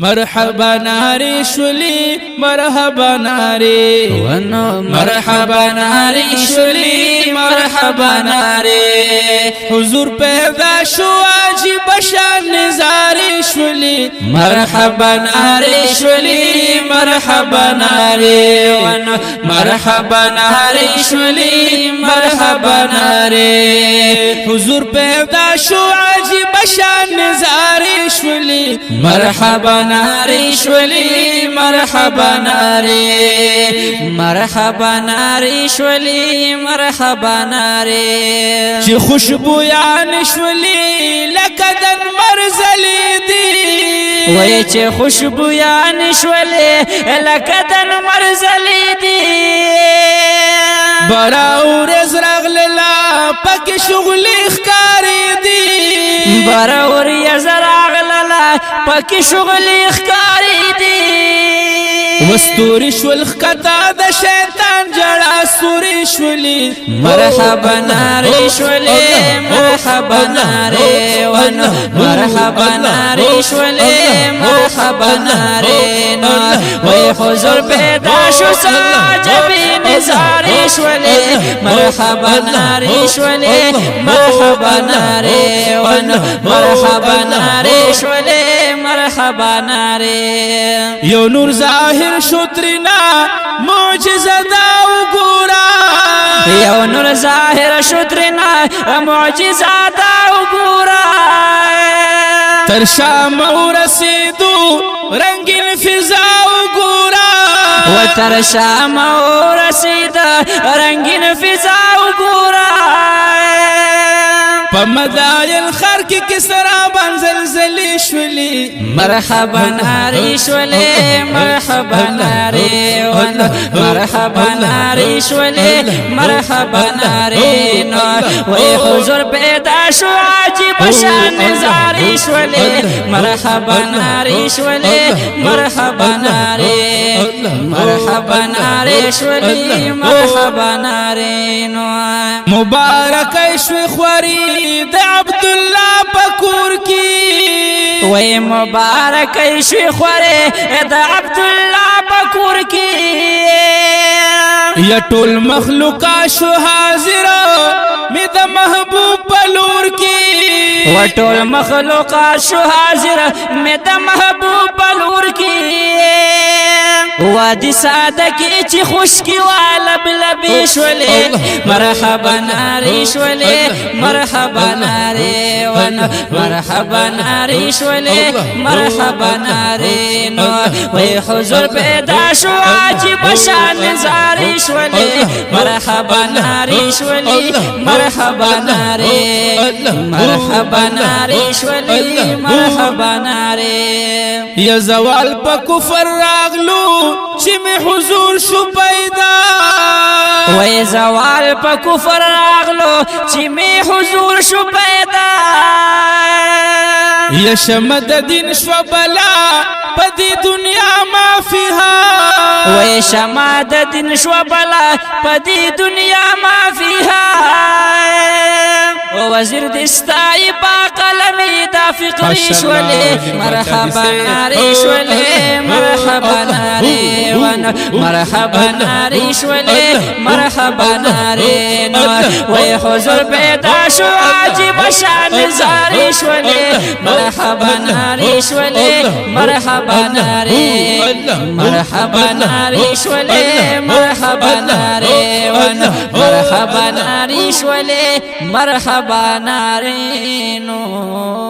مرحبا ناری شولی مرحبا ناری ونو مرحبا ناری شولی مرحبا ناری حضور پیدا شو عجیب شان نظاری شولی مرحبا ناری شولی مرحبا ناری ونو مرحبا ناری شولی مرحبا ناری حضور پیدا شو عجیب شان نظاری شولی مرحبا ناری شولی مرحبا ناری مرحبا ناری شولی مرحبا ناری چی خوشبویان شولی لکدن مرزلی دی وی چی خوشبویان شولی لکدن مرزلی دی براو رزرغ للا پک شغلی اخکاری دی براو رزرغ للا پک شغلی اخکاری دی وستوری شول خطا د شیطان جڑا سوری شولی مرحبا ناری شولی مرحبا ناری ونو مرحبا ناری شولی مرحبا ناری نو وی حضور پیدا شو ساجبی نزاری شولی مرحبا ناری شولی مرحبا ناری ونو مرحبا ناری شولی مرحبا ناری یو نور ظاهر شترنا معجزه دا وګورا یو نور ظاهر شترنا معجزه دا وګورا تر شام ورسیدو رنگین فضا وګورا و تر شام ورسیدا رنگین فضا وګورا پمدایل خر کی کسرا بنزلزلی شولی مرحبا ناری شولی مرحبا ناری ونو مرحبا ناری شولی مرحبا ناری نو وی حضور پیدا شو عجیب شان نزاری شولی مرحبا ناری شولی مرحبا ناری مرحبا ناری شولی مرحبا ناری نو مبارک شوی خوری د عبدالله پکور کی وی مبارک شوی خوری د عبدالله پکور کی یا ټول مخلوقا شو حاضر می د محبوب پلور کی و ټول مخلوقا شو حاضر می د محبوب پلور کی وادي ساده کی چی خوشکی والب لبی شولی مرحبا ناری شولی مرحبا ناری ونو مرحبا ناری شولی مرحبا ناری نو وی حضور پیدا شو عجیب شان زاری شولی مرحبا ناری شولی مرحبا ناری مرحبا ناری شولی مرحبا ناری یا زوال پا کفر راغلو چی می حضور شو پیدا وی زوال پا کفر راغلو چی می حضور شو پیدا یا شمد دین شو بلا پا دی دنیا ما فیها وی شمد دین شو بلا پا دی دنیا ما فیها وزیر دستای با قلمی دا فقری شولی مرحبا ناری شولی مرحبا ناری ونو مرحبا ناری شولی مرحبا ناری نو وی حضور پیدا شو عجیب شان زاری شولی مرحبا ناری شولی مرحبا ناری مرحبا ناری شولی مرحبا ناری ونو مرحبا ناری شولی مرحبا ناری نو